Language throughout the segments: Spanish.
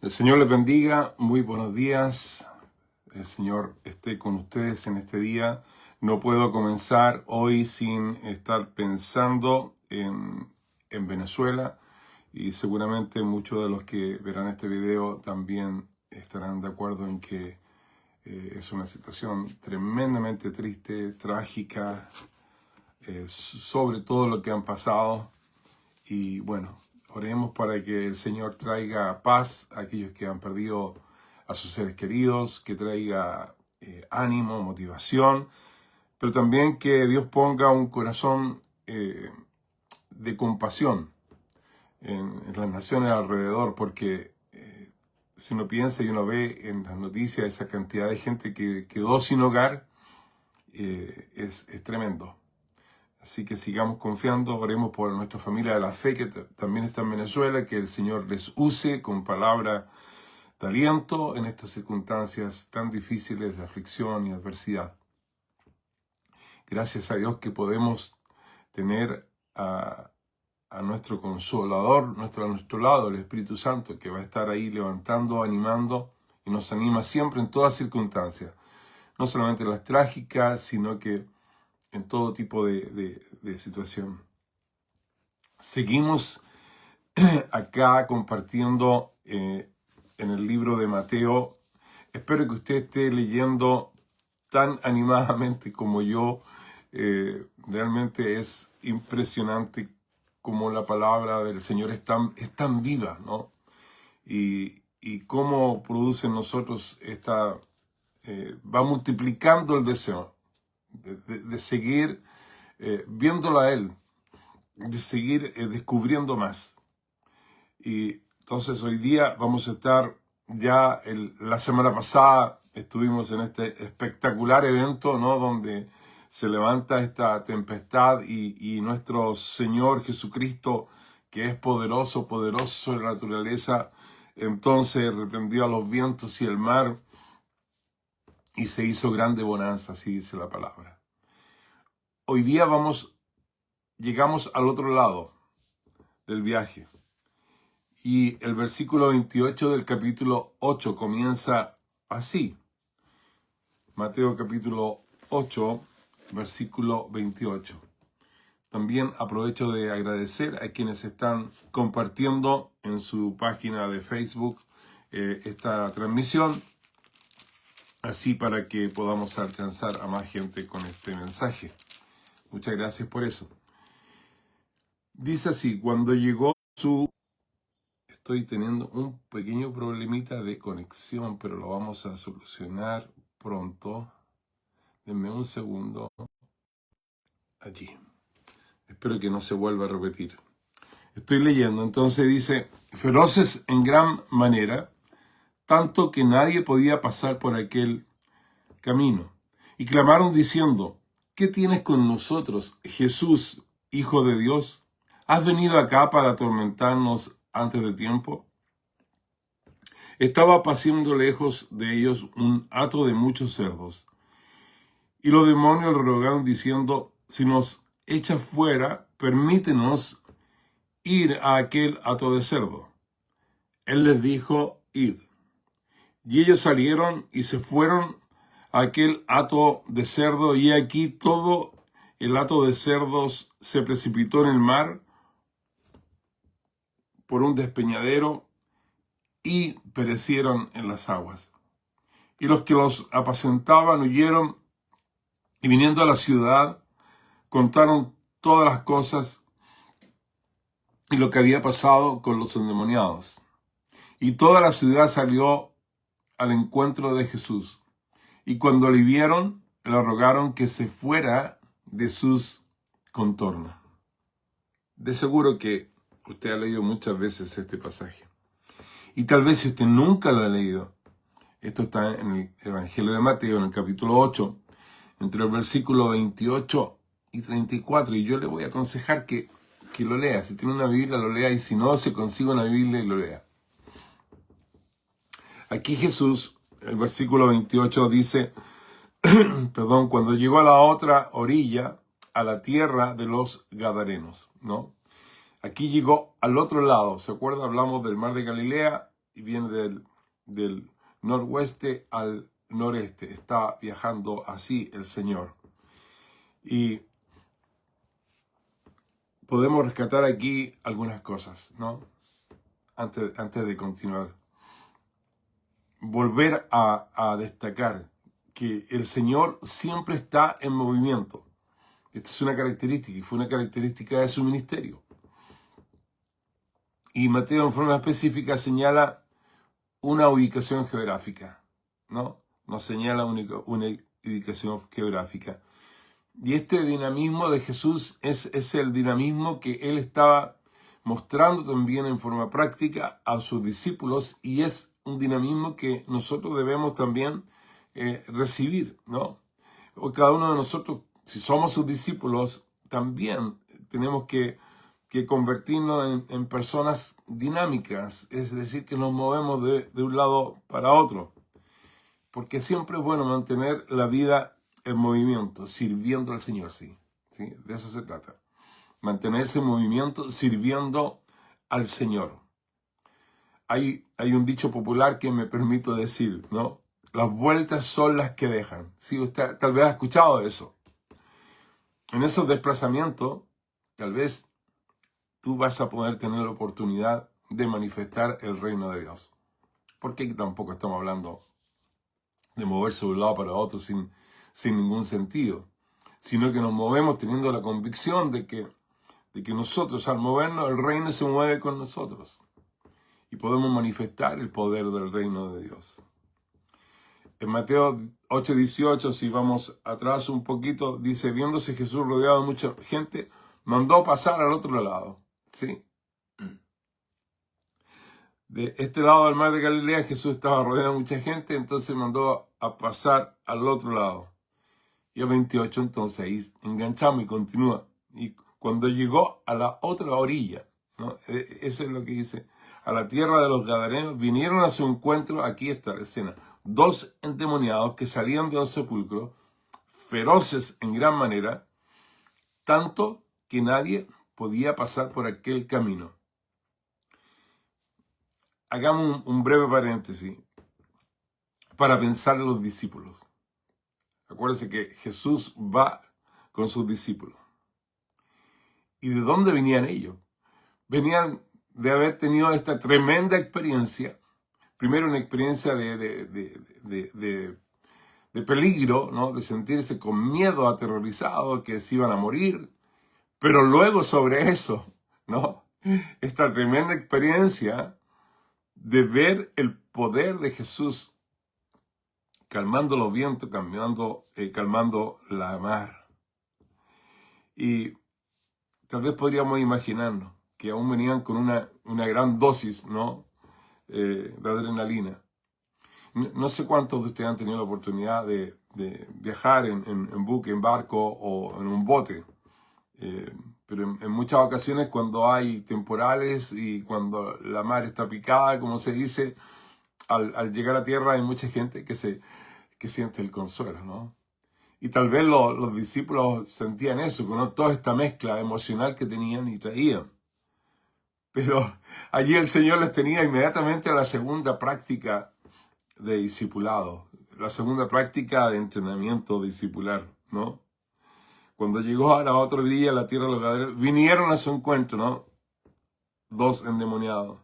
El Señor les bendiga, muy buenos días. El Señor esté con ustedes en este día. No puedo comenzar hoy sin estar pensando en Venezuela y seguramente muchos de los que verán este video también estarán de acuerdo en que es una situación tremendamente triste, trágica, sobre todo lo que han pasado. Y bueno, oremos para que el Señor traiga paz a aquellos que han perdido a sus seres queridos, que traiga ánimo, motivación, pero también que Dios ponga un corazón de compasión en las naciones alrededor, porque si uno piensa y uno ve en las noticias esa cantidad de gente que quedó sin hogar, es tremendo. Así que sigamos confiando, oremos por nuestra familia de la fe que también está en Venezuela, que el Señor les use con palabra de aliento en estas circunstancias tan difíciles de aflicción y adversidad. Gracias a Dios que podemos tener a nuestro Consolador, a nuestro lado, el Espíritu Santo, que va a estar ahí levantando, animando y nos anima siempre en todas circunstancias. No solamente las trágicas, sino que en todo tipo de situación. Seguimos acá compartiendo en el libro de Mateo. Espero que usted esté leyendo tan animadamente como yo. Realmente es impresionante cómo la palabra del Señor es tan viva, ¿no? Y cómo produce en nosotros va multiplicando el deseo de seguir viéndolo a Él, de seguir descubriendo más. Y entonces hoy día vamos a estar la semana pasada estuvimos en este espectacular evento, ¿no? Donde se levanta esta tempestad y nuestro Señor Jesucristo, que es poderoso sobre la naturaleza, entonces reprendió a los vientos y el mar y se hizo grande bonanza, así dice la palabra. Hoy día llegamos al otro lado del viaje. Y el versículo 28 del capítulo 8 comienza así. Mateo capítulo 8, versículo 28. También aprovecho de agradecer a quienes están compartiendo en su página de Facebook esta transmisión, así para que podamos alcanzar a más gente con este mensaje. Muchas gracias por eso. Dice así: cuando llegó Estoy teniendo un pequeño problemita de conexión, pero lo vamos a solucionar pronto. Denme un segundo. Allí. Espero que no se vuelva a repetir. Estoy leyendo, entonces dice: feroces en gran manera, tanto que nadie podía pasar por aquel camino. Y clamaron diciendo: ¿qué tienes con nosotros, Jesús, Hijo de Dios? ¿Has venido acá para atormentarnos antes de tiempo? Estaba paciendo lejos de ellos un hato de muchos cerdos. Y los demonios le rogaron diciendo: si nos echas fuera, permítenos ir a aquel hato de cerdo. Él les dijo: id. Y ellos salieron y se fueron a aquel hato de cerdo, y aquí todo el hato de cerdos se precipitó en el mar por un despeñadero y perecieron en las aguas. Y los que los apacentaban huyeron y viniendo a la ciudad contaron todas las cosas y lo que había pasado con los endemoniados. Y toda la ciudad salió al encuentro de Jesús. Y cuando le vieron, le rogaron que se fuera de sus contornos. De seguro que usted ha leído muchas veces este pasaje. Y tal vez si usted nunca lo ha leído, esto está en el Evangelio de Mateo, en el capítulo 8, entre el versículo 28 y 34. Y yo le voy a aconsejar que lo lea. Si tiene una Biblia, lo lea. Y si no, se consiga una Biblia y lo lea. Aquí Jesús, el versículo 28 dice, cuando llegó a la otra orilla, a la tierra de los Gadarenos, ¿no? Aquí llegó al otro lado. ¿Se acuerda? Hablamos del mar de Galilea y viene del noroeste al noreste. Está viajando así el Señor. Y podemos rescatar aquí algunas cosas, ¿no? Antes de continuar. Volver a destacar que el Señor siempre está en movimiento. Esta es una característica y fue una característica de su ministerio. Y Mateo en forma específica señala una ubicación geográfica, ¿no? Nos señala una ubicación geográfica. Y este dinamismo de Jesús es el dinamismo que Él estaba mostrando también en forma práctica a sus discípulos, y es un dinamismo que nosotros debemos también recibir, ¿no? O cada uno de nosotros, si somos sus discípulos, también tenemos que convertirnos en personas dinámicas, es decir, que nos movemos de un lado para otro, porque siempre es bueno mantener la vida en movimiento, sirviendo al Señor, ¿sí? De eso se trata. Mantenerse en movimiento, sirviendo al Señor. Hay un dicho popular que me permito decir, ¿no? Las vueltas son las que dejan. Sí, usted tal vez ha escuchado eso. En esos desplazamientos, tal vez tú vas a poder tener la oportunidad de manifestar el reino de Dios. Porque aquí tampoco estamos hablando de moverse de un lado para otro sin ningún sentido, sino que nos movemos teniendo la convicción de que nosotros, al movernos, el reino se mueve con nosotros y podemos manifestar el poder del reino de Dios. En Mateo 8:18, si vamos atrás un poquito, dice: viéndose Jesús rodeado de mucha gente, mandó pasar al otro lado. ¿Sí? De este lado del mar de Galilea, Jesús estaba rodeado de mucha gente, entonces mandó a pasar al otro lado. Y el 28, entonces ahí enganchamos y continúa. Y cuando llegó a la otra orilla, ¿no? Eso es lo que dice: a la tierra de los Gadarenos, vinieron a su encuentro, aquí está la escena, 2 endemoniados que salían de los sepulcros, feroces en gran manera, tanto que nadie podía pasar por aquel camino. Hagamos un breve paréntesis para pensar en los discípulos. Acuérdense que Jesús va con sus discípulos. ¿Y de dónde venían ellos? Venían de haber tenido esta tremenda experiencia. Primero una experiencia de peligro, ¿no? De sentirse con miedo, aterrorizado, que se iban a morir. Pero luego sobre eso, ¿no? Esta tremenda experiencia de ver el poder de Jesús calmando los vientos, calmando la mar. Y tal vez podríamos imaginarnos que aún venían con una gran dosis, ¿no? De adrenalina. No sé cuántos de ustedes han tenido la oportunidad de viajar en buque, en barco o en un bote. Pero en muchas ocasiones, cuando hay temporales y cuando la mar está picada, como se dice, al llegar a tierra hay mucha gente que siente el consuelo, ¿no? Y tal vez los discípulos sentían eso, con toda esta mezcla emocional que tenían y traían. Pero allí el Señor les tenía inmediatamente a la segunda práctica de discipulado, la segunda práctica de entrenamiento discipular, ¿no? Cuando llegó a la otra orilla, la tierra de los Gadarenos, vinieron a su encuentro, ¿no? 2 endemoniados.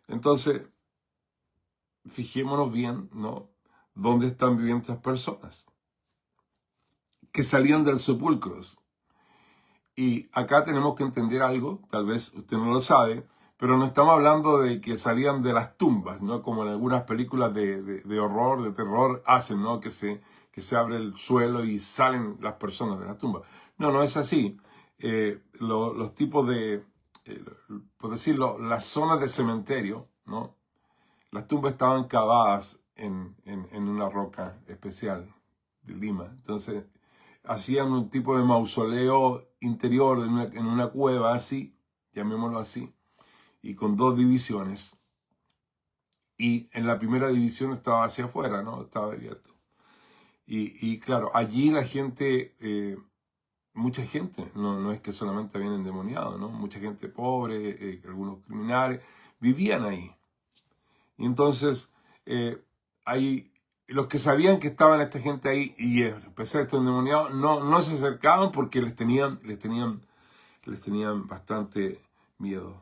Entonces, fijémonos bien, ¿no? ¿Dónde están viviendo estas personas? Que salían del sepulcros. Y acá tenemos que entender algo, tal vez usted no lo sabe, pero no estamos hablando de que salían de las tumbas, ¿no? Como en algunas películas de horror, de terror, hacen, ¿no? Que se abre el suelo y salen las personas de las tumbas. No es así. Los tipos por decirlo, las zonas de cementerio, ¿no? Las tumbas estaban cavadas en una roca especial de Lima. Entonces, hacían un tipo de mausoleo interior en una cueva así, llamémoslo así, y con 2 divisiones. Y en la primera división estaba hacia afuera, ¿no? Estaba abierto. Y claro, allí la gente, mucha gente, no es que solamente habían endemoniado, ¿no? Mucha gente pobre, algunos criminales, vivían ahí. Y entonces hay los que sabían que estaban esta gente ahí y empezar estos endemoniados, no se acercaban porque les tenían bastante miedo.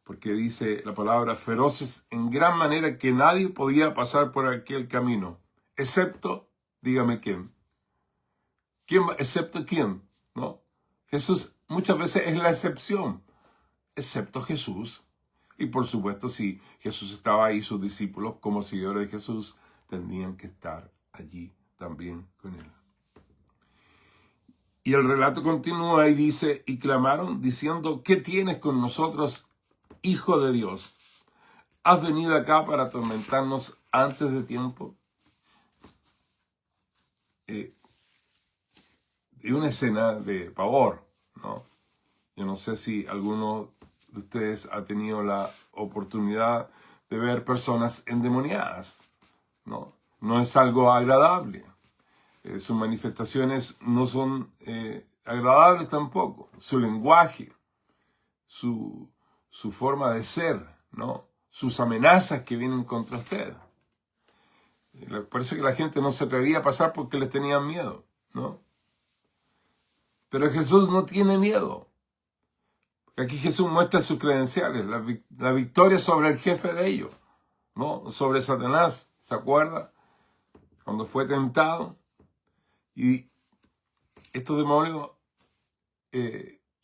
Porque dice la palabra feroces en gran manera que nadie podía pasar por aquel camino, excepto, dígame quién. ¿Excepto quién? ¿No? Jesús muchas veces es la excepción, excepto Jesús. Y por supuesto, si Jesús estaba ahí, sus discípulos, como seguidores de Jesús, tendrían que estar allí también con él. Y el relato continúa y dice, y clamaron diciendo, ¿qué tienes con nosotros, Hijo de Dios? ¿Has venido acá para atormentarnos antes de tiempo? Y una escena de pavor, ¿no? Yo no sé si alguno de ustedes ha tenido la oportunidad de ver personas endemoniadas, ¿no? No es algo agradable. Sus manifestaciones no son agradables tampoco. Su lenguaje, su forma de ser, ¿no? Sus amenazas que vienen contra usted. Parece que la gente no se atrevía a pasar porque les tenían miedo, ¿no? Pero Jesús no tiene miedo. Aquí Jesús muestra sus credenciales, la victoria sobre el jefe de ellos, ¿no? Sobre Satanás, ¿se acuerda? Cuando fue tentado. Y estos demonios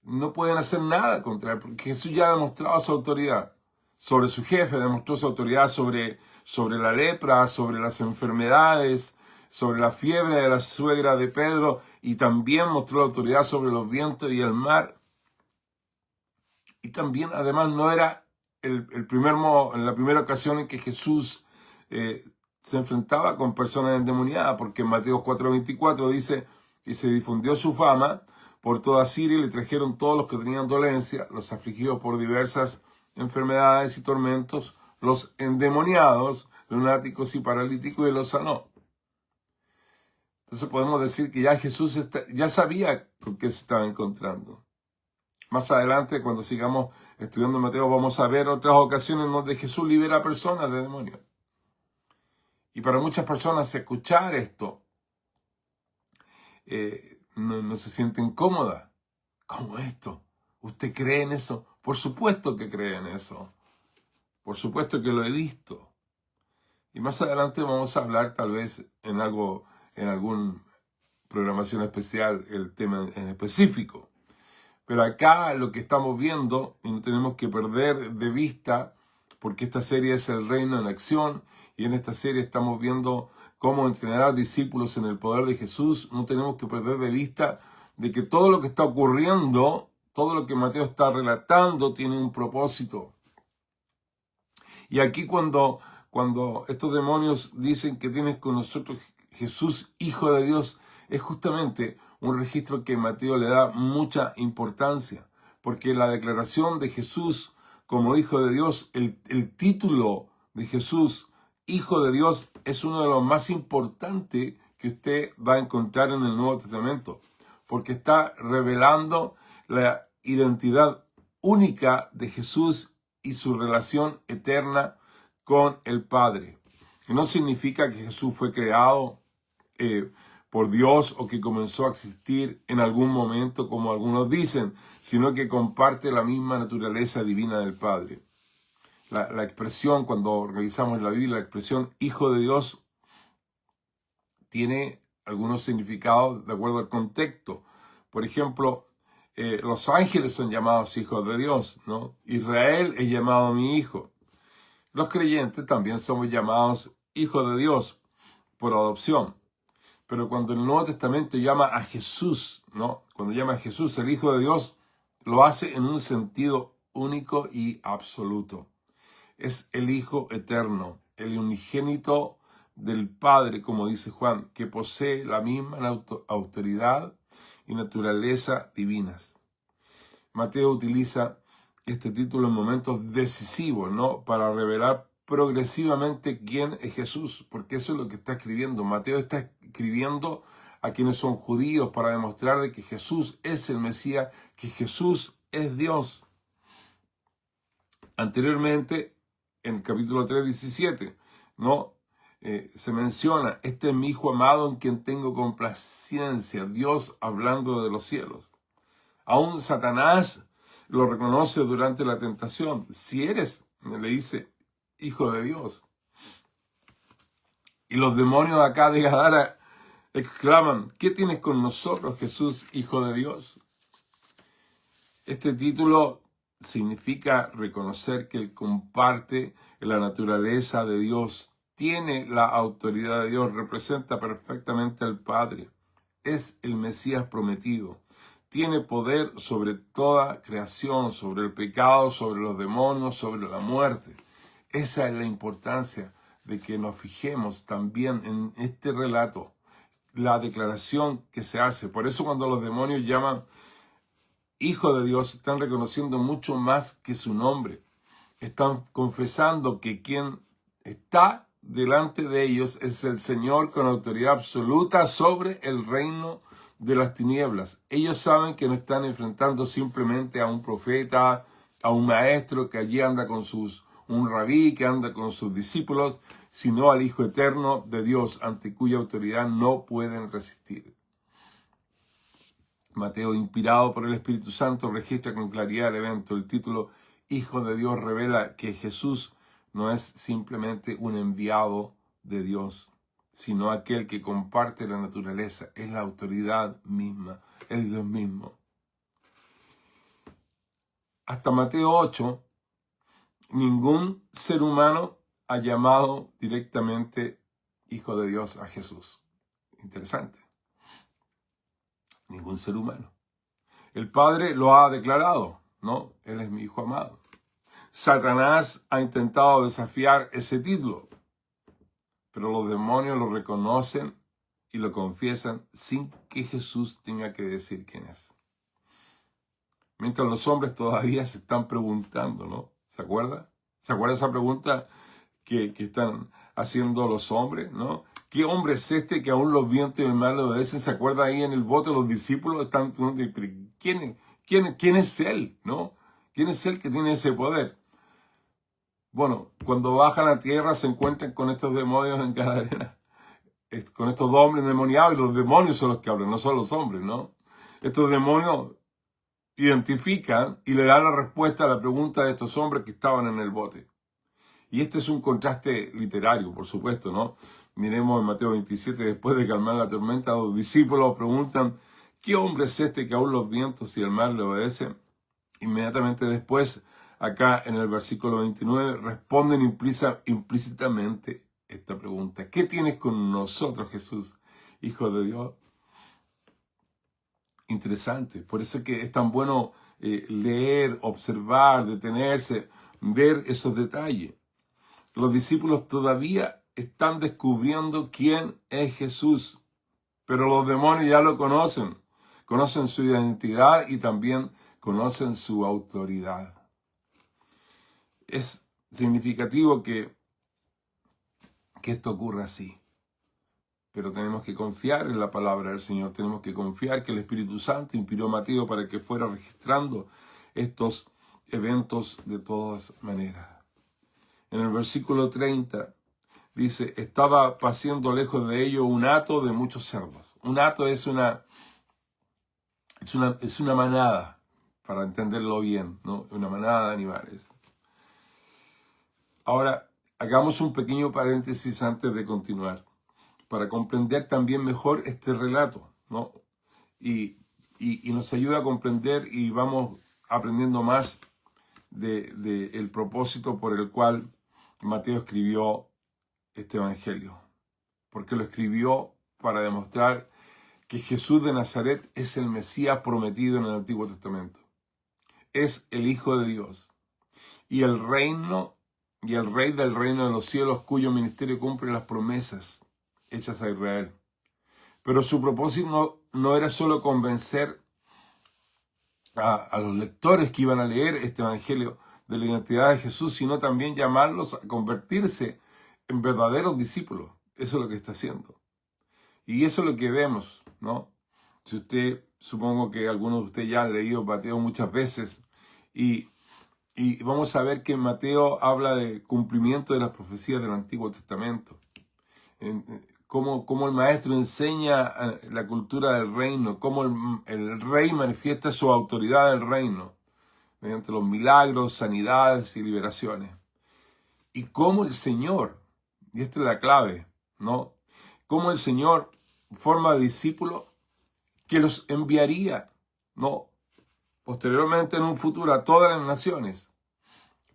no pueden hacer nada contra él, porque Jesús ya ha demostrado su autoridad sobre su jefe, demostró su autoridad sobre la lepra, sobre las enfermedades, sobre la fiebre de la suegra de Pedro, y también mostró la autoridad sobre los vientos y el mar. Y también, además, no era la primera ocasión en que Jesús se enfrentaba con personas endemoniadas, porque en Mateo 4:24 dice, y se difundió su fama por toda Siria, y le trajeron todos los que tenían dolencia, los afligidos por diversas enfermedades y tormentos, los endemoniados, lunáticos y paralíticos, y los sanó. Entonces podemos decir que ya Jesús ya sabía con qué se estaba encontrando. Más adelante, cuando sigamos estudiando Mateo, vamos a ver otras ocasiones donde Jesús libera a personas de demonios. Y para muchas personas escuchar esto no se sienten cómodas. ¿Cómo esto? ¿Usted cree en eso? Por supuesto que cree en eso. Por supuesto que lo he visto. Y más adelante vamos a hablar tal vez en alguna programación especial, el tema en específico. Pero acá lo que estamos viendo, y no tenemos que perder de vista, porque esta serie es el reino en acción, y en esta serie estamos viendo cómo entrenar a discípulos en el poder de Jesús, no tenemos que perder de vista de que todo lo que está ocurriendo, todo lo que Mateo está relatando, tiene un propósito. Y aquí cuando estos demonios dicen que tienes con nosotros Jesús, Hijo de Dios, es justamente un registro que Mateo le da mucha importancia, porque la declaración de Jesús como Hijo de Dios, el título de Jesús, Hijo de Dios, es uno de los más importantes que usted va a encontrar en el Nuevo Testamento, porque está revelando la identidad única de Jesús y su relación eterna con el Padre. No significa que Jesús fue creado por Dios o que comenzó a existir en algún momento, como algunos dicen, sino que comparte la misma naturaleza divina del Padre. La expresión, cuando revisamos la Biblia, la expresión Hijo de Dios tiene algunos significados de acuerdo al contexto. Por ejemplo, los ángeles son llamados hijos de Dios, ¿no? Israel es llamado mi hijo. Los creyentes también somos llamados hijos de Dios por adopción. Pero cuando el Nuevo Testamento llama a Jesús, ¿no? Cuando llama a Jesús el Hijo de Dios, lo hace en un sentido único y absoluto. Es el Hijo eterno, el unigénito del Padre, como dice Juan, que posee la misma autoridad y naturaleza divinas. Mateo utiliza este título en momentos decisivos, ¿no? Para revelar progresivamente quién es Jesús, porque eso es lo que está escribiendo. Mateo está escribiendo a quienes son judíos para demostrar de que Jesús es el Mesías, que Jesús es Dios. Anteriormente, en el capítulo 3, 17, ¿no? Se menciona, este es mi Hijo amado en quien tengo complacencia, Dios hablando de los cielos. Aún Satanás lo reconoce durante la tentación. Si eres, le dice, Hijo de Dios. Y los demonios acá de Gadara exclaman, ¿qué tienes con nosotros, Jesús, Hijo de Dios? Este título significa reconocer que él comparte la naturaleza de Dios, tiene la autoridad de Dios, representa perfectamente al Padre, es el Mesías prometido, tiene poder sobre toda creación, sobre el pecado, sobre los demonios, sobre la muerte. Esa es la importancia de que nos fijemos también en este relato, la declaración que se hace. Por eso cuando los demonios llaman Hijo de Dios, están reconociendo mucho más que su nombre. Están confesando que quien está delante de ellos es el Señor con autoridad absoluta sobre el reino de las tinieblas. Ellos saben que no están enfrentando simplemente a un profeta, a un maestro que allí anda con un rabí que anda con sus discípulos, sino al Hijo eterno de Dios, ante cuya autoridad no pueden resistir. Mateo, inspirado por el Espíritu Santo, registra con claridad el evento. El título Hijo de Dios revela que Jesús no es simplemente un enviado de Dios, sino aquel que comparte la naturaleza, es la autoridad misma, es Dios mismo. Hasta Mateo 8, ningún ser humano ha llamado directamente Hijo de Dios a Jesús. Interesante. Ningún ser humano. El Padre lo ha declarado, ¿no? Él es mi Hijo amado. Satanás ha intentado desafiar ese título, pero los demonios lo reconocen y lo confiesan sin que Jesús tenga que decir quién es. Mientras los hombres todavía se están preguntando, ¿no? ¿Se acuerda? ¿Se acuerda esa pregunta que están haciendo los hombres, ¿no? ¿Qué hombre es este que aún los vientos y el mar le obedecen? ¿Se acuerda ahí en el bote los discípulos están preguntando, ¿quién es él, no? ¿Quién es él que tiene ese poder? Bueno, cuando bajan a tierra se encuentran con estos demonios en Gadarena, con estos dos hombres endemoniados, y los demonios son los que hablan, no son los hombres, ¿no? Estos demonios identifican y le dan la respuesta a la pregunta de estos hombres que estaban en el bote. Y este es un contraste literario, por supuesto, ¿no? Miremos en Mateo 27, después de calmar la tormenta, los discípulos preguntan, ¿qué hombre es este que aún los vientos y el mar le obedecen? Inmediatamente después, acá en el versículo 29, responden implícitamente esta pregunta. ¿Qué tienes con nosotros, Jesús, Hijo de Dios? Interesante. Por eso es que es tan bueno leer, observar, detenerse, ver esos detalles. Los discípulos todavía están descubriendo quién es Jesús, pero los demonios ya lo conocen. Conocen su identidad y también conocen su autoridad. Es significativo que esto ocurra así. Pero tenemos que confiar en la palabra del Señor. Tenemos que confiar que el Espíritu Santo inspiró a Mateo para que fuera registrando estos eventos de todas maneras. En el versículo 30 dice, estaba paciendo lejos de ellos un hato de muchos cerdos. Un hato es una manada, para entenderlo bien, ¿no? Una manada de animales. Ahora, hagamos un pequeño paréntesis antes de continuar, para comprender también mejor este relato, ¿no? Y nos ayuda a comprender y vamos aprendiendo más del propósito por el cual Mateo escribió este evangelio. Porque lo escribió para demostrar que Jesús de Nazaret es el Mesías prometido en el Antiguo Testamento. Es el Hijo de Dios. Y el Rey del reino de los cielos, cuyo ministerio cumple las promesas hechas a Israel. Pero su propósito no era solo convencer a los lectores que iban a leer este evangelio de la identidad de Jesús, sino también llamarlos a convertirse en verdaderos discípulos. Eso es lo que está haciendo. Y eso es lo que vemos, ¿no? Supongo que algunos de ustedes ya han leído Mateo muchas veces, y Y vamos a ver que Mateo habla de cumplimiento de las profecías del Antiguo Testamento. Cómo el maestro enseña la cultura del reino, cómo el rey manifiesta su autoridad del reino, mediante los milagros, sanidades y liberaciones. Y cómo el Señor, y esta es la clave, ¿no? Cómo el Señor forma discípulos que los enviaría, ¿no? Posteriormente en un futuro a todas las naciones,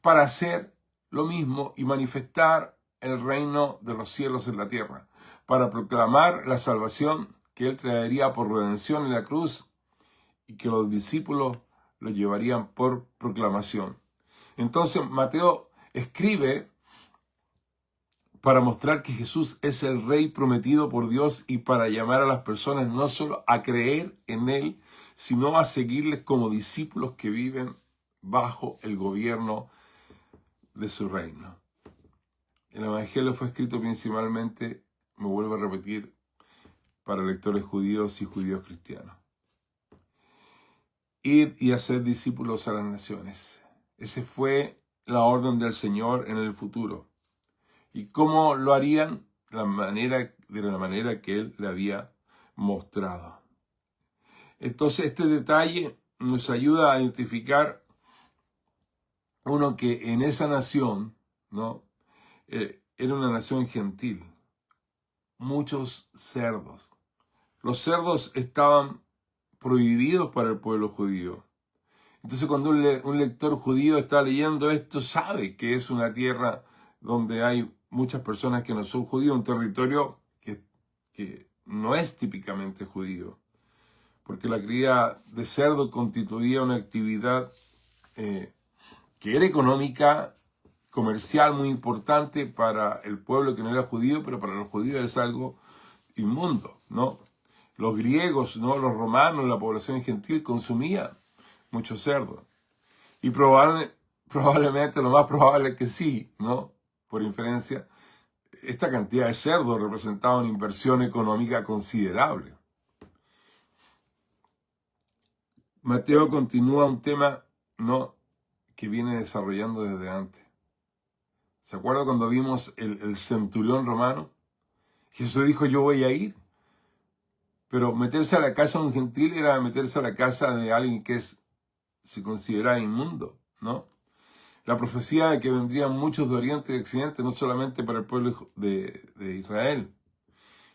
para hacer lo mismo y manifestar el reino de los cielos en la tierra, para proclamar la salvación que Él traería por redención en la cruz y que los discípulos lo llevarían por proclamación. Entonces Mateo escribe para mostrar que Jesús es el Rey prometido por Dios y para llamar a las personas no solo a creer en Él, sino a seguirles como discípulos que viven bajo el gobierno de su reino. El Evangelio fue escrito principalmente, me vuelvo a repetir, para lectores judíos y judíos cristianos. Id y hacer discípulos a las naciones. Esa fue la orden del Señor en el futuro. ¿Y cómo lo harían? De la manera que Él le había mostrado. Entonces este detalle nos ayuda a identificar uno que en esa nación, ¿no? Era una nación gentil. Muchos cerdos. Los cerdos estaban prohibidos para el pueblo judío. Entonces cuando un lector judío está leyendo esto, sabe que es una tierra donde hay muchas personas que no son judíos, un territorio que no es típicamente judío, porque la cría de cerdo constituía una actividad que era económica, comercial, muy importante para el pueblo que no era judío, pero para los judíos es algo inmundo, ¿no? Los griegos, ¿no? Los romanos, la población gentil consumía mucho cerdo. Y probablemente lo más probable es que sí, ¿no? Por inferencia, esta cantidad de cerdos representaba una inversión económica considerable. Mateo continúa un tema, ¿no?, que viene desarrollando desde antes. ¿Se acuerda cuando vimos el centurión romano? Jesús dijo, yo voy a ir. Pero meterse a la casa de un gentil era meterse a la casa de alguien que se consideraba inmundo, ¿no? La profecía de que vendrían muchos de Oriente y de Occidente, no solamente para el pueblo de Israel.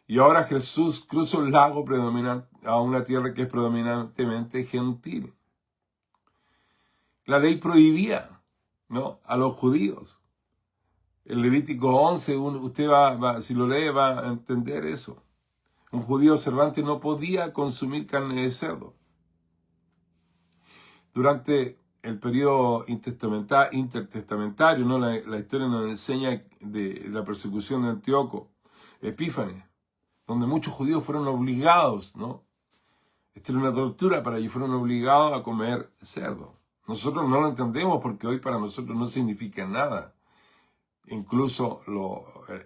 Y ahora Jesús cruza un lago a una tierra que es predominantemente gentil. La ley prohibía, ¿no?, a los judíos. El Levítico 11, usted si lo lee va a entender eso. Un judío observante no podía consumir carne de cerdo. Durante el periodo intertestamentario, ¿no?, la historia nos enseña de la persecución de Antíoco Epífanes, donde muchos judíos fueron obligados, ¿no? Esta era una tortura para ellos, fueron obligados a comer cerdo. Nosotros no lo entendemos porque hoy para nosotros no significa nada. Incluso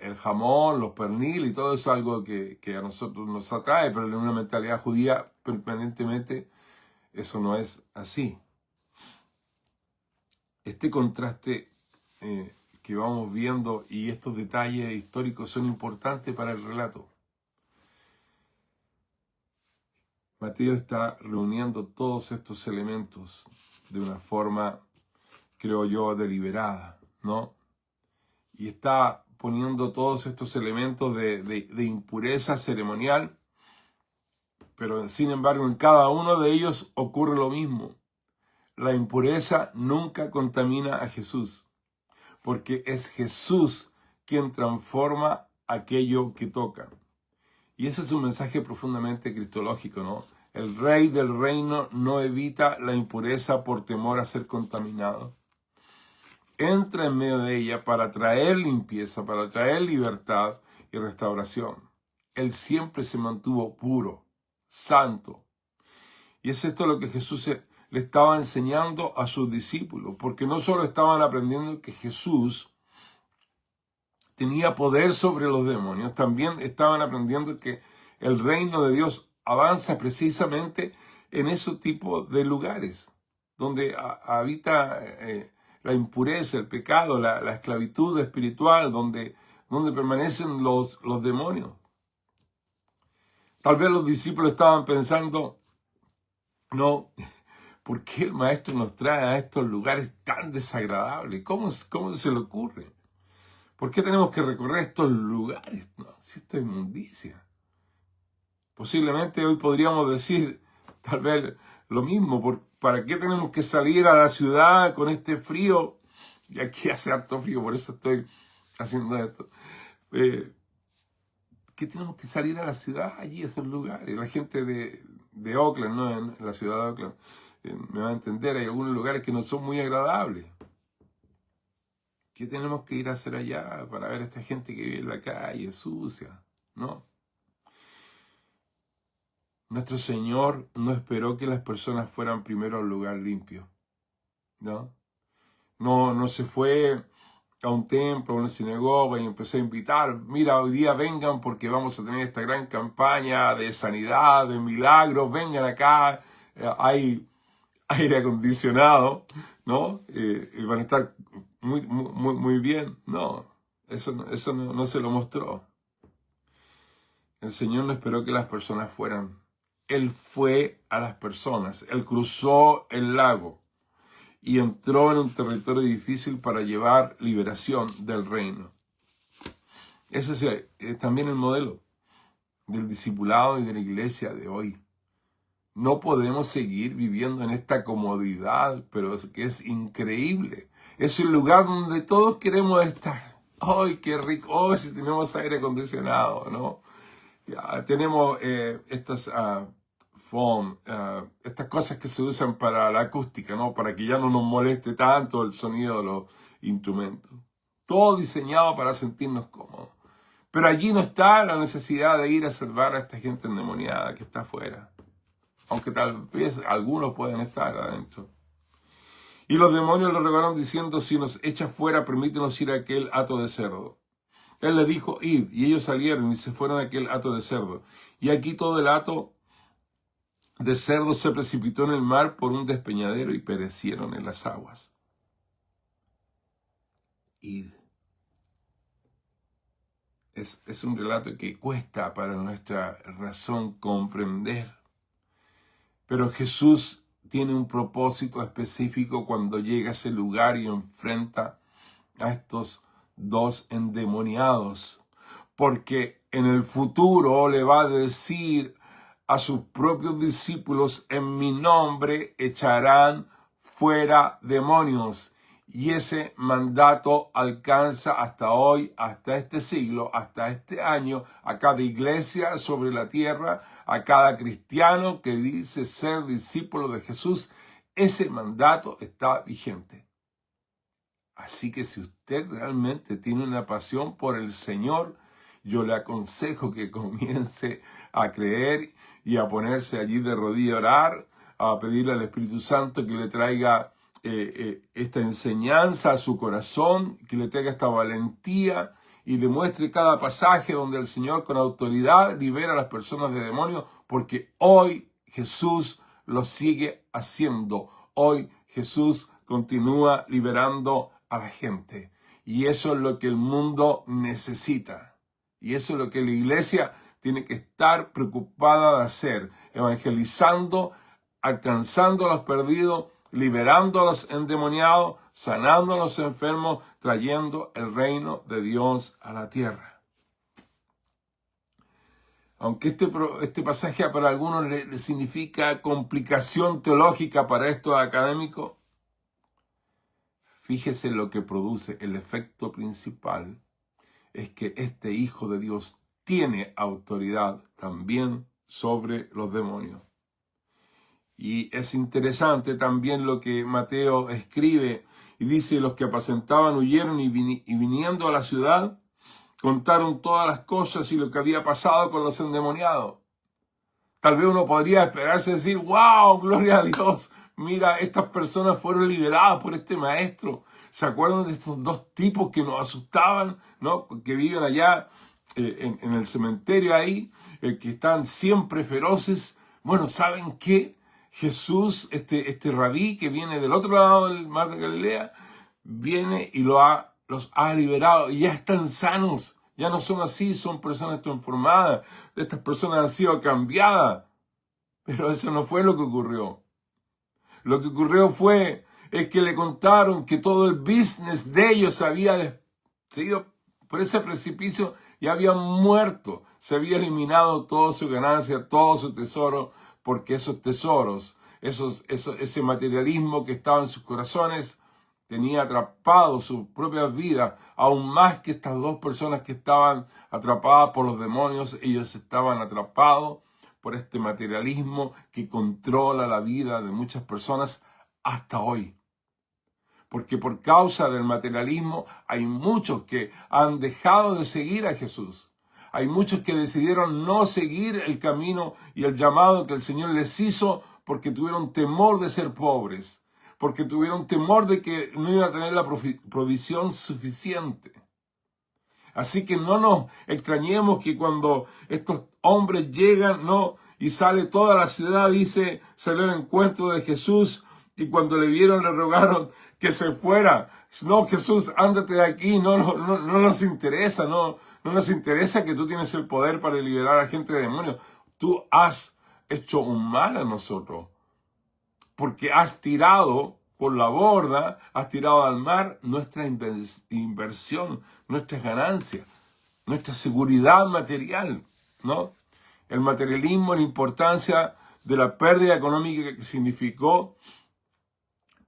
el jamón, los pernil y todo eso es algo que a nosotros nos atrae, pero en una mentalidad judía permanentemente eso no es así. Este contraste que vamos viendo y estos detalles históricos son importantes para el relato. Mateo está reuniendo todos estos elementos de una forma, creo yo, deliberada, ¿no? Y está poniendo todos estos elementos de impureza ceremonial, pero sin embargo en cada uno de ellos ocurre lo mismo. La impureza nunca contamina a Jesús, porque es Jesús quien transforma aquello que toca. Y ese es un mensaje profundamente cristológico, ¿no? El rey del reino no evita la impureza por temor a ser contaminado. Entra en medio de ella para traer limpieza, para traer libertad y restauración. Él siempre se mantuvo puro, santo. Y es esto lo que Jesús le estaba enseñando a sus discípulos, porque no solo estaban aprendiendo que Jesús tenía poder sobre los demonios, también estaban aprendiendo que el reino de Dios avanza precisamente en ese tipo de lugares, donde habita la impureza, el pecado, la esclavitud espiritual, donde permanecen los demonios. Tal vez los discípulos estaban pensando, no, ¿por qué el Maestro nos trae a estos lugares tan desagradables? ¿Cómo se le ocurre? ¿Por qué tenemos que recorrer estos lugares? No, si esto es inmundicia. Posiblemente hoy podríamos decir tal vez lo mismo. ¿Para qué tenemos que salir a la ciudad con este frío? Y aquí hace harto frío, por eso estoy haciendo esto. ¿Qué tenemos que salir a la ciudad allí, a esos lugares? La gente de Oakland, ¿no? En la ciudad de Oakland, me va a entender, hay algunos lugares que no son muy agradables. ¿Qué tenemos que ir a hacer allá para ver a esta gente que vive en la calle, sucia? ¿No? Nuestro Señor no esperó que las personas fueran primero al lugar limpio, ¿no? No se fue a un templo, a una sinagoga y empezó a invitar, mira, hoy día vengan porque vamos a tener esta gran campaña de sanidad, de milagros, vengan acá, hay aire acondicionado, ¿no? Y van a estar muy bien. No, eso no se lo mostró. El Señor no esperó que las personas fueran. Él fue a las personas. Él cruzó el lago y entró en un territorio difícil para llevar liberación del reino. Ese es también el modelo del discipulado y de la iglesia de hoy. No podemos seguir viviendo en esta comodidad, pero que es increíble. Es el lugar donde todos queremos estar. ¡Ay, qué rico! ¡Ay, si tenemos aire acondicionado! ¿No? Ya, tenemos estas foam, estas cosas que se usan para la acústica, ¿no? Para que ya no nos moleste tanto el sonido de los instrumentos. Todo diseñado para sentirnos cómodos. Pero allí no está la necesidad de ir a salvar a esta gente endemoniada que está afuera. Aunque tal vez algunos pueden estar adentro. Y los demonios lo rogaron diciendo, si nos echa fuera, permítenos ir a aquel hato de cerdo. Él le dijo, id, y ellos salieron y se fueron a aquel hato de cerdo. Y aquí todo el hato de cerdo se precipitó en el mar por un despeñadero y perecieron en las aguas. Id. Es un relato que cuesta para nuestra razón comprender. Pero Jesús tiene un propósito específico cuando llega a ese lugar y enfrenta a estos dos endemoniados. Porque en el futuro le va a decir a sus propios discípulos, en mi nombre echarán fuera demonios. Y ese mandato alcanza hasta hoy, hasta este siglo, hasta este año, a cada iglesia sobre la tierra, a cada cristiano que dice ser discípulo de Jesús. Ese mandato está vigente. Así que si usted realmente tiene una pasión por el Señor, yo le aconsejo que comience a creer y a ponerse allí de rodillas a orar, a pedirle al Espíritu Santo que le traiga esta enseñanza a su corazón, que le traiga esta valentía y le muestre cada pasaje donde el Señor con autoridad libera a las personas de demonios, porque hoy Jesús lo sigue haciendo. Hoy Jesús continúa liberando a la gente. Y eso es lo que el mundo necesita. Y eso es lo que la iglesia tiene que estar preocupada de hacer. Evangelizando, alcanzando a los perdidos, liberando a los endemoniados, sanando a los enfermos, trayendo el reino de Dios a la tierra. Aunque este pasaje para algunos le significa complicación teológica para estos académicos, fíjese lo que produce. El efecto principal es que este Hijo de Dios tiene autoridad también sobre los demonios. Y es interesante también lo que Mateo escribe y dice, los que apacentaban huyeron y viniendo a la ciudad, contaron todas las cosas y lo que había pasado con los endemoniados. Tal vez uno podría esperarse decir, wow, gloria a Dios, mira, estas personas fueron liberadas por este maestro. ¿Se acuerdan de estos dos tipos que nos asustaban, ¿no? Que viven allá en el cementerio ahí, que están siempre feroces? Bueno, ¿saben qué? Jesús, este rabí que viene del otro lado del mar de Galilea, viene y los ha liberado y ya están sanos. Ya no son así, son personas transformadas. Estas personas han sido cambiadas. Pero eso no fue lo que ocurrió. Lo que ocurrió es que le contaron que todo el business de ellos había seguido por ese precipicio y habían muerto. Se había eliminado toda su ganancia, todo su tesoro, porque esos tesoros, ese materialismo que estaba en sus corazones, tenía atrapado sus propias vidas, aún más que estas dos personas que estaban atrapadas por los demonios. Ellos estaban atrapados por este materialismo que controla la vida de muchas personas hasta hoy. Porque por causa del materialismo hay muchos que han dejado de seguir a Jesús. Hay muchos que decidieron no seguir el camino y el llamado que el Señor les hizo porque tuvieron temor de ser pobres, porque tuvieron temor de que no iban a tener la provisión suficiente. Así que no nos extrañemos que cuando estos hombres llegan, y sale toda la ciudad, dice, salió al encuentro de Jesús, y cuando le vieron le rogaron que se fuera. No, Jesús, ándate de aquí, no nos interesa, no nos interesa que tú tienes el poder para liberar a gente de demonios. Tú has hecho un mal a nosotros, porque has tirado por la borda, has tirado al mar nuestra inversión, nuestras ganancias, nuestra seguridad material, ¿no? El materialismo, la importancia de la pérdida económica que significó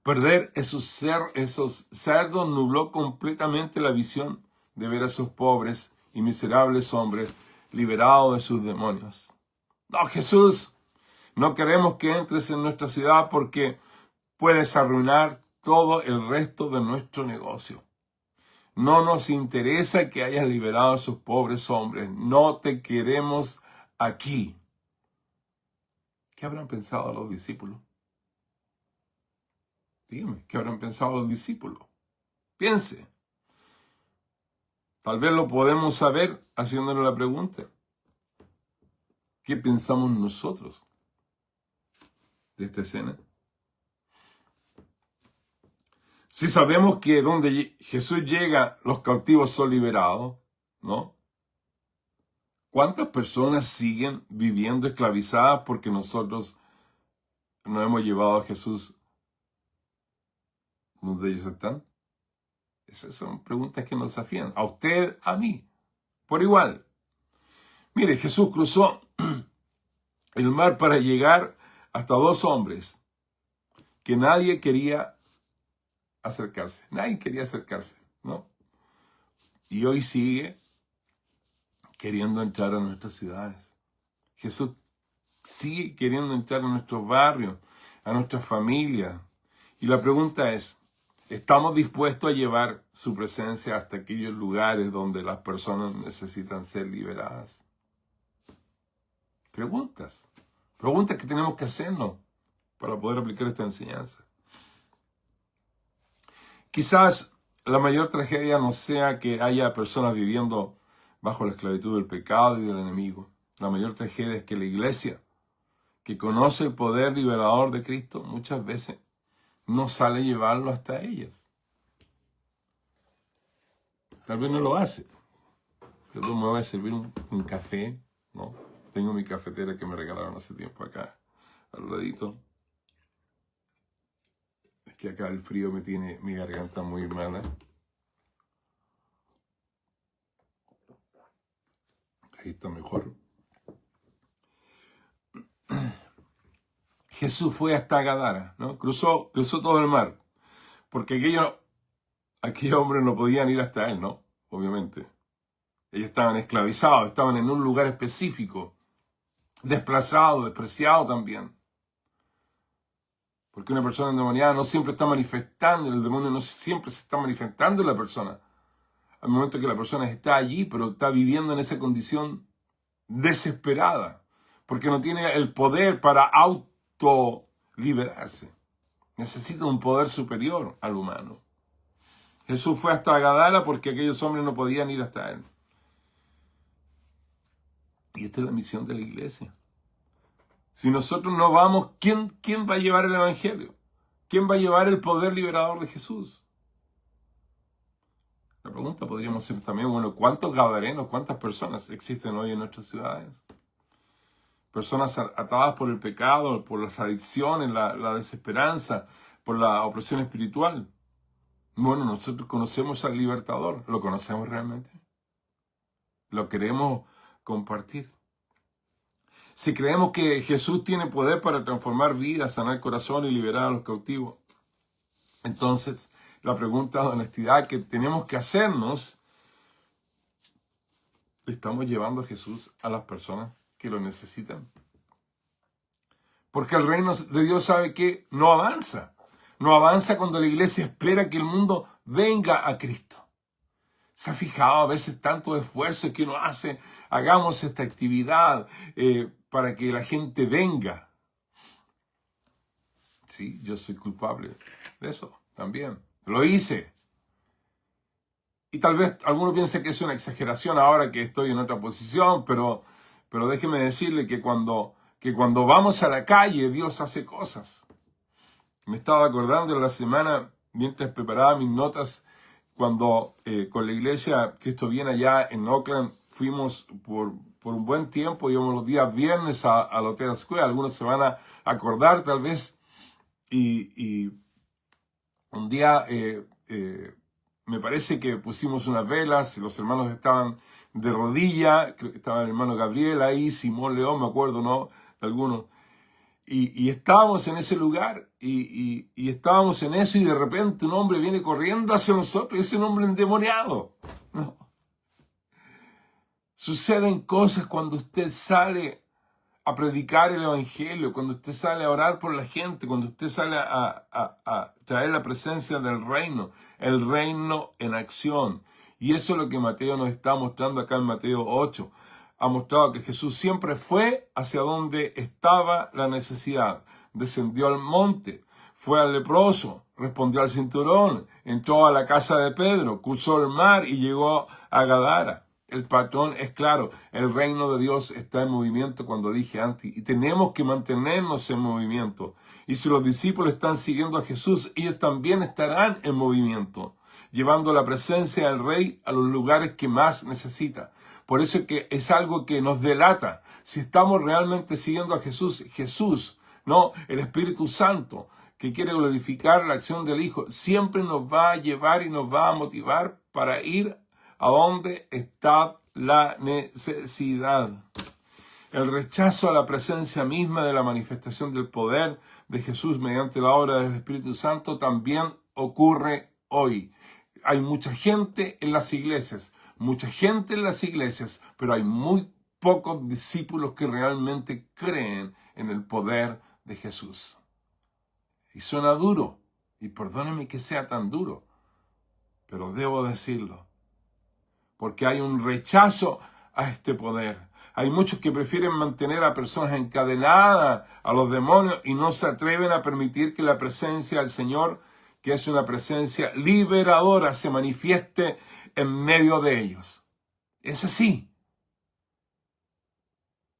perder esos cerdos, nubló completamente la visión de ver a esos pobres y miserables hombres liberados de sus demonios. No, Jesús, no queremos que entres en nuestra ciudad porque puedes arruinar todo el resto de nuestro negocio. No nos interesa que hayas liberado a esos pobres hombres. No te queremos aquí. ¿Qué habrán pensado los discípulos? Dígame, ¿qué habrán pensado los discípulos? Piense. Tal vez lo podemos saber haciéndole la pregunta. ¿Qué pensamos nosotros de esta escena? Si sabemos que donde Jesús llega, los cautivos son liberados, ¿no? ¿Cuántas personas siguen viviendo esclavizadas porque nosotros no hemos llevado a Jesús donde ellos están? Esas son preguntas que nos desafían. A usted, a mí, por igual. Mire, Jesús cruzó el mar para llegar hasta dos hombres que nadie quería acercarse. Nadie quería acercarse, ¿no? Y hoy sigue queriendo entrar a nuestras ciudades. Jesús sigue queriendo entrar a nuestros barrios, a nuestras familias. Y la pregunta es, ¿estamos dispuestos a llevar su presencia hasta aquellos lugares donde las personas necesitan ser liberadas? Preguntas que tenemos que hacernos para poder aplicar esta enseñanza. Quizás la mayor tragedia no sea que haya personas viviendo bajo la esclavitud del pecado y del enemigo. La mayor tragedia es que la iglesia, que conoce el poder liberador de Cristo, muchas veces no sale a llevarlo hasta ellas. Tal vez no lo hace. Yo me voy a servir un café, ¿no? Tengo mi cafetera que me regalaron hace tiempo acá, al ladito. Es que acá el frío me tiene mi garganta muy mala. Ahí está mejor. Jesús fue hasta Gadara, ¿no? Cruzó todo el mar. Porque aquellos hombres no podían ir hasta él, ¿no? Obviamente. Ellos estaban esclavizados, estaban en un lugar específico. Desplazados, despreciados también. Porque una persona endemoniada no siempre está manifestando, el demonio no siempre se está manifestando en la persona. Al momento que la persona está allí, pero está viviendo en esa condición desesperada, porque no tiene el poder para autoliberarse. Necesita un poder superior al humano. Jesús fue hasta Gadara porque aquellos hombres no podían ir hasta él. Y esta es la misión de la iglesia. Si nosotros no vamos, ¿quién va a llevar el evangelio? ¿Quién va a llevar el poder liberador de Jesús? La pregunta podríamos ser también, bueno, ¿cuántos gadarenos, cuántas personas existen hoy en nuestras ciudades? Personas atadas por el pecado, por las adicciones, la desesperanza, por la opresión espiritual. Bueno, nosotros conocemos al libertador. ¿Lo conocemos realmente? ¿Lo queremos compartir? Si creemos que Jesús tiene poder para transformar vidas, sanar corazón y liberar a los cautivos, entonces la pregunta de honestidad que tenemos que hacernos, ¿estamos llevando a Jesús a las personas que lo necesitan? Porque el reino de Dios, ¿sabe qué? No avanza. No avanza cuando la iglesia espera que el mundo venga a Cristo. ¿Se ha fijado a veces tanto esfuerzo que uno hace? Hagamos esta actividad para que la gente venga. Sí, yo soy culpable de eso también. Lo hice. Y tal vez alguno piense que es una exageración ahora que estoy en otra posición, pero déjeme decirle que cuando vamos a la calle, Dios hace cosas. Me estaba acordando en la semana, mientras preparaba mis notas, cuando con la iglesia Cristo Viene allá en Oakland, fuimos por un buen tiempo, íbamos los días viernes al Hotel Square. Algunos se van a acordar tal vez. Y un día me parece que pusimos unas velas, y los hermanos estaban de rodilla, creo que estaba el hermano Gabriel ahí, Simón León, me acuerdo, ¿no? De algunos. Y estábamos en ese lugar, y estábamos en eso, y de repente un hombre viene corriendo hacia nosotros, y es un hombre endemoniado. No. Suceden cosas cuando usted sale a predicar el evangelio, cuando usted sale a orar por la gente, cuando usted sale a traer la presencia del reino, el reino en acción. Y eso es lo que Mateo nos está mostrando acá en Mateo 8. Ha mostrado que Jesús siempre fue hacia donde estaba la necesidad. Descendió al monte, fue al leproso, respondió al cinturón, entró a la casa de Pedro, cruzó el mar y llegó a Gadara. El patrón es claro, el reino de Dios está en movimiento, cuando dije antes, y tenemos que mantenernos en movimiento. Y si los discípulos están siguiendo a Jesús, ellos también estarán en movimiento, llevando la presencia del Rey a los lugares que más necesita. Por eso que es algo que nos delata. Si estamos realmente siguiendo a Jesús, ¿no? El Espíritu Santo, que quiere glorificar la acción del Hijo, siempre nos va a llevar y nos va a motivar para ir a donde está la necesidad. El rechazo a la presencia misma de la manifestación del poder de Jesús mediante la obra del Espíritu Santo también ocurre hoy. Hay mucha gente en las iglesias, pero hay muy pocos discípulos que realmente creen en el poder de Jesús. Y suena duro, y perdónenme que sea tan duro, pero debo decirlo, porque hay un rechazo a este poder. Hay muchos que prefieren mantener a personas encadenadas a los demonios y no se atreven a permitir que la presencia del Señor, que es una presencia liberadora, se manifieste en medio de ellos. Es así.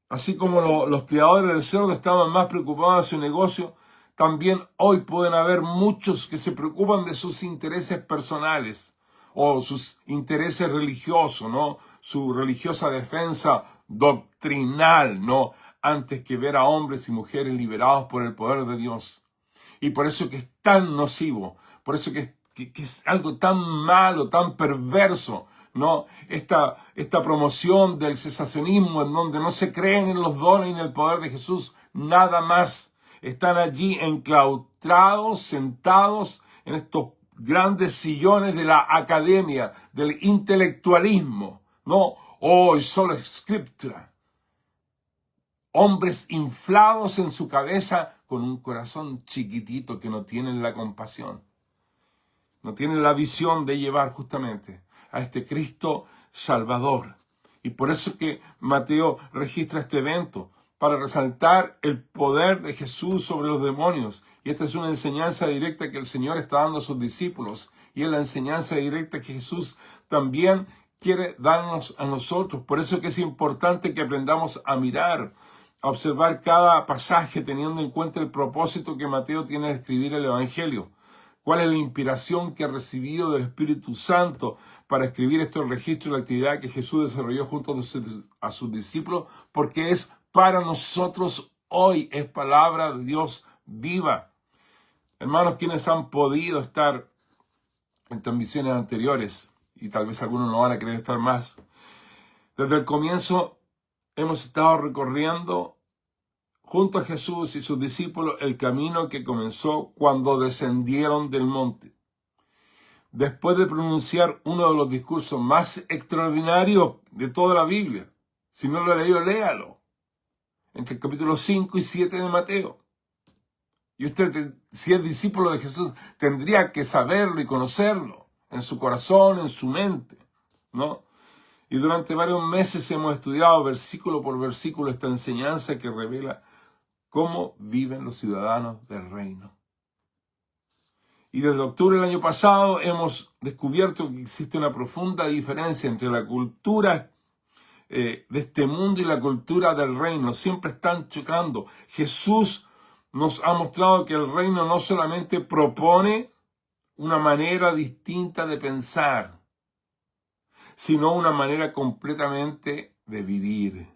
Así como los criadores de cerdo estaban más preocupados de su negocio, también hoy pueden haber muchos que se preocupan de sus intereses personales o sus intereses religiosos, ¿no? Su religiosa defensa doctrinal, ¿no? Antes que ver a hombres y mujeres liberados por el poder de Dios. Y por eso que es tan nocivo, por eso que es algo tan malo, tan perverso, ¿no? Esta promoción del cesacionismo en donde no se creen en los dones y en el poder de Jesús, nada más. Están allí enclaustrados, sentados en estos grandes sillones de la academia, del intelectualismo, ¿no? Hoy solo escritura. Hombres inflados en su cabeza con un corazón chiquitito que no tienen la compasión. No tienen la visión de llevar justamente a este Cristo Salvador. Y por eso que Mateo registra este evento, para resaltar el poder de Jesús sobre los demonios. Y esta es una enseñanza directa que el Señor está dando a sus discípulos. Y es la enseñanza directa que Jesús también quiere darnos a nosotros. Por eso que es importante que aprendamos a mirar, a observar cada pasaje teniendo en cuenta el propósito que Mateo tiene de escribir el Evangelio. ¿Cuál es la inspiración que ha recibido del Espíritu Santo para escribir estos registros de la actividad que Jesús desarrolló junto a sus discípulos? Porque es para nosotros hoy, es palabra de Dios viva. Hermanos, quienes han podido estar en transmisiones anteriores, y tal vez algunos no van a querer estar más, desde el comienzo hemos estado recorriendo junto a Jesús y sus discípulos el camino que comenzó cuando descendieron del monte. Después de pronunciar uno de los discursos más extraordinarios de toda la Biblia. Si no lo ha leído, léalo. Entre el capítulo 5 y 7 de Mateo. Y usted, si es discípulo de Jesús, tendría que saberlo y conocerlo en su corazón, en su mente, ¿no? Y durante varios meses hemos estudiado versículo por versículo esta enseñanza que revela cómo viven los ciudadanos del reino. Y desde octubre del año pasado hemos descubierto que existe una profunda diferencia entre la cultura de este mundo y la cultura del reino. Siempre están chocando. Jesús nos ha mostrado que el reino no solamente propone una manera distinta de pensar, sino una manera completamente de vivir.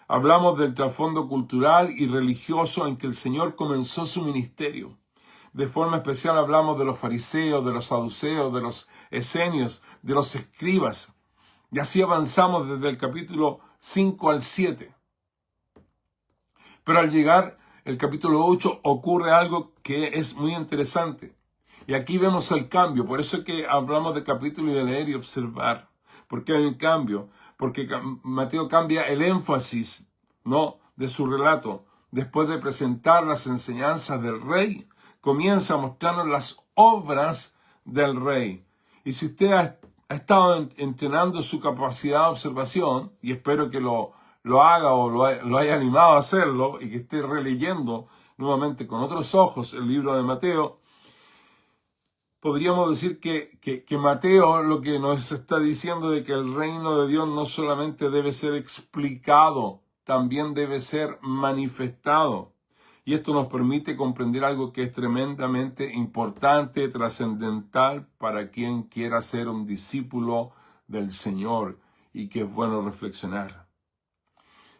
Hablamos del trasfondo cultural y religioso en que el Señor comenzó su ministerio. De forma especial hablamos de los fariseos, de los saduceos, de los esenios, de los escribas. Y así avanzamos desde el capítulo 5 al 7. Pero al llegar el capítulo 8 ocurre algo que es muy interesante. Y aquí vemos el cambio. Por eso es que hablamos de capítulo y de leer y observar. Porque hay un cambio. Porque Mateo cambia el énfasis, ¿no?, de su relato. Después de presentar las enseñanzas del rey, comienza a mostrarnos las obras del rey. Y si usted ha estado entrenando su capacidad de observación, y espero que lo haga o lo haya animado a hacerlo, y que esté releyendo nuevamente con otros ojos el libro de Mateo, podríamos decir que Mateo lo que nos está diciendo de que el reino de Dios no solamente debe ser explicado, también debe ser manifestado. Y esto nos permite comprender algo que es tremendamente importante, trascendental para quien quiera ser un discípulo del Señor y que es bueno reflexionar.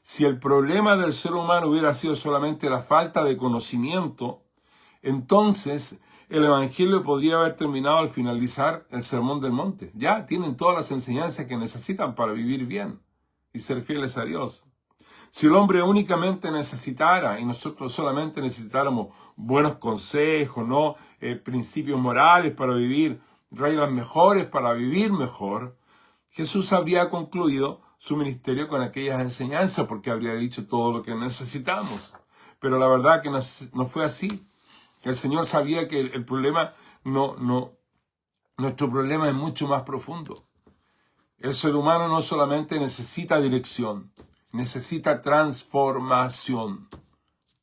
Si el problema del ser humano hubiera sido solamente la falta de conocimiento, entonces el Evangelio podría haber terminado al finalizar el Sermón del Monte. Ya tienen todas las enseñanzas que necesitan para vivir bien y ser fieles a Dios. Si el hombre únicamente necesitara, y nosotros solamente necesitáramos buenos consejos, ¿no?, principios morales para vivir, reglas mejores para vivir mejor, Jesús habría concluido su ministerio con aquellas enseñanzas porque habría dicho todo lo que necesitamos. Pero la verdad que no fue así. El Señor sabía que el problema nuestro problema es mucho más profundo. El ser humano no solamente necesita dirección, necesita transformación.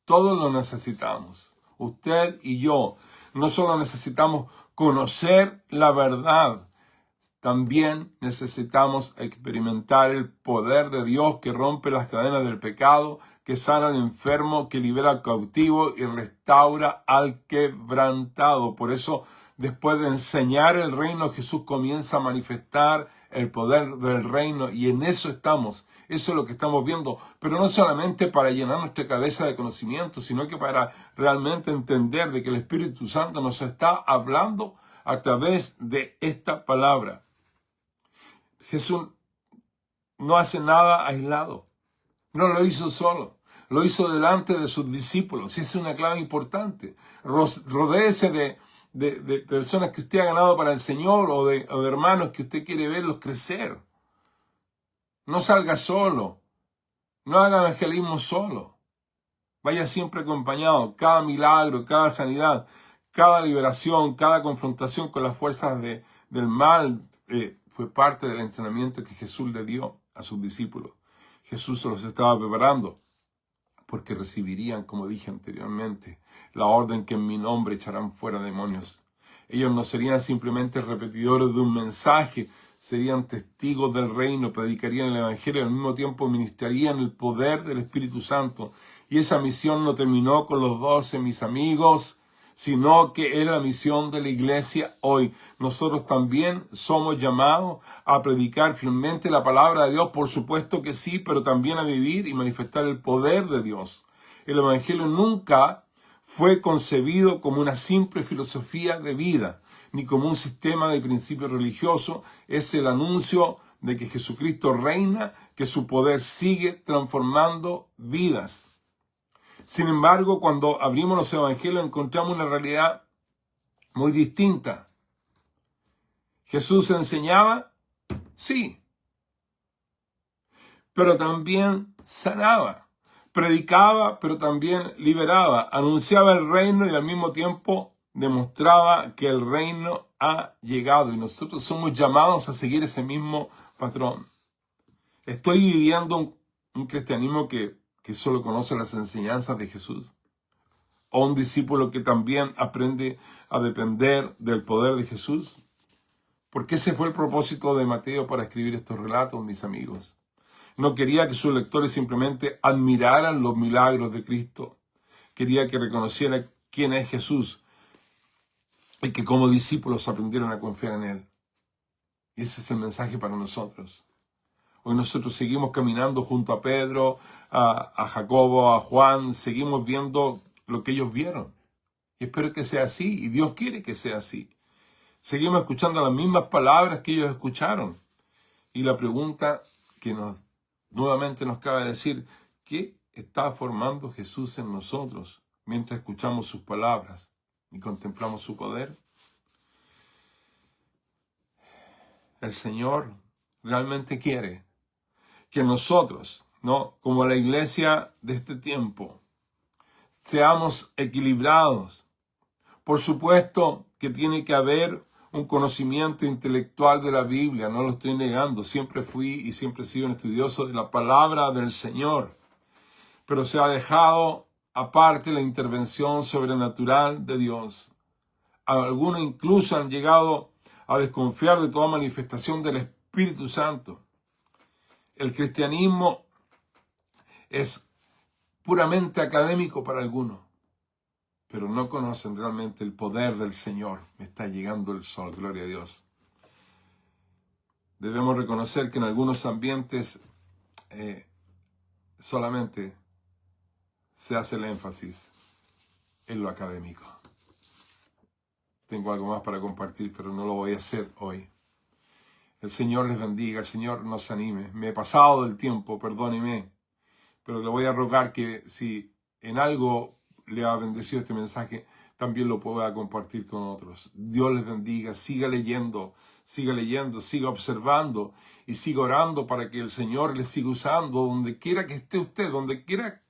Todos lo necesitamos. Usted y yo no solo necesitamos conocer la verdad, también necesitamos experimentar el poder de Dios que rompe las cadenas del pecado, que sana al enfermo, que libera al cautivo y restaura al quebrantado. Por eso, después de enseñar el reino, Jesús comienza a manifestar el poder del reino y en eso estamos. Eso es lo que estamos viendo, pero no solamente para llenar nuestra cabeza de conocimiento, sino que para realmente entender de que el Espíritu Santo nos está hablando a través de esta palabra. Jesús no hace nada aislado, no lo hizo solo, lo hizo delante de sus discípulos, y esa es una clave importante. Rodéese de personas que usted ha ganado para el Señor o de hermanos que usted quiere verlos crecer. No salga solo, no haga evangelismo solo, vaya siempre acompañado. Cada milagro, cada sanidad, cada liberación, cada confrontación con las fuerzas del mal fue parte del entrenamiento que Jesús le dio a sus discípulos. Jesús se los estaba preparando porque recibirían, como dije anteriormente, la orden que en mi nombre echarán fuera demonios. Ellos no serían simplemente repetidores de un mensaje, serían testigos del reino, predicarían el Evangelio y al mismo tiempo ministrarían el poder del Espíritu Santo. Y esa misión no terminó con los 12, mis amigos, sino que es la misión de la iglesia hoy. Nosotros también somos llamados a predicar fielmente la palabra de Dios, por supuesto que sí, pero también a vivir y manifestar el poder de Dios. El Evangelio nunca fue concebido como una simple filosofía de vida, ni como un sistema de principios religiosos. Es el anuncio de que Jesucristo reina, que su poder sigue transformando vidas. Sin embargo, cuando abrimos los evangelios encontramos una realidad muy distinta. ¿Jesús enseñaba? Sí. Pero también sanaba. Predicaba, pero también liberaba. Anunciaba el reino y al mismo tiempo demostraba que el reino ha llegado. Y nosotros somos llamados a seguir ese mismo patrón. Estoy viviendo un cristianismo que solo conoce las enseñanzas de Jesús. O un discípulo que también aprende a depender del poder de Jesús. Porque ese fue el propósito de Mateo para escribir estos relatos, mis amigos. No quería que sus lectores simplemente admiraran los milagros de Cristo. Quería que reconocieran quién es Jesús y que como discípulos aprendieran a confiar en Él. Y ese es el mensaje para nosotros. Hoy nosotros seguimos caminando junto a Pedro, a Jacobo, a Juan, seguimos viendo lo que ellos vieron. Y espero que sea así, y Dios quiere que sea así. Seguimos escuchando las mismas palabras que ellos escucharon. Y la pregunta que nuevamente nos cabe decir, ¿qué está formando Jesús en nosotros mientras escuchamos sus palabras y contemplamos su poder? El Señor realmente quiere que nosotros, ¿no?, como la iglesia de este tiempo, seamos equilibrados. Por supuesto que tiene que haber un conocimiento intelectual de la Biblia, no lo estoy negando, siempre fui y siempre he sido un estudioso de la palabra del Señor, pero se ha dejado aparte la intervención sobrenatural de Dios. Algunos incluso han llegado a desconfiar de toda manifestación del Espíritu Santo. El cristianismo es puramente académico para algunos, pero no conocen realmente el poder del Señor. Me está llegando el sol, gloria a Dios. Debemos reconocer que en algunos ambientes solamente se hace el énfasis en lo académico. Tengo algo más para compartir, pero no lo voy a hacer hoy. El Señor les bendiga, el Señor nos anime. Me he pasado del tiempo, perdóneme, pero le voy a rogar que si en algo le ha bendecido este mensaje, también lo pueda compartir con otros. Dios les bendiga, siga leyendo, siga observando y siga orando para que el Señor les siga usando donde quiera que esté usted, de donde quiera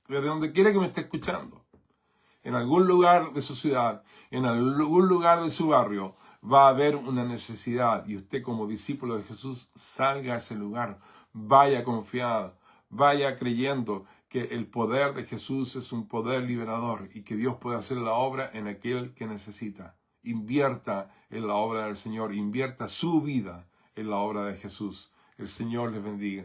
que me esté escuchando. En algún lugar de su ciudad, en algún lugar de su barrio, va a haber una necesidad y usted como discípulo de Jesús salga a ese lugar, vaya confiado, vaya creyendo que el poder de Jesús es un poder liberador y que Dios puede hacer la obra en aquel que necesita. Invierta en la obra del Señor, invierta su vida en la obra de Jesús. El Señor les bendiga.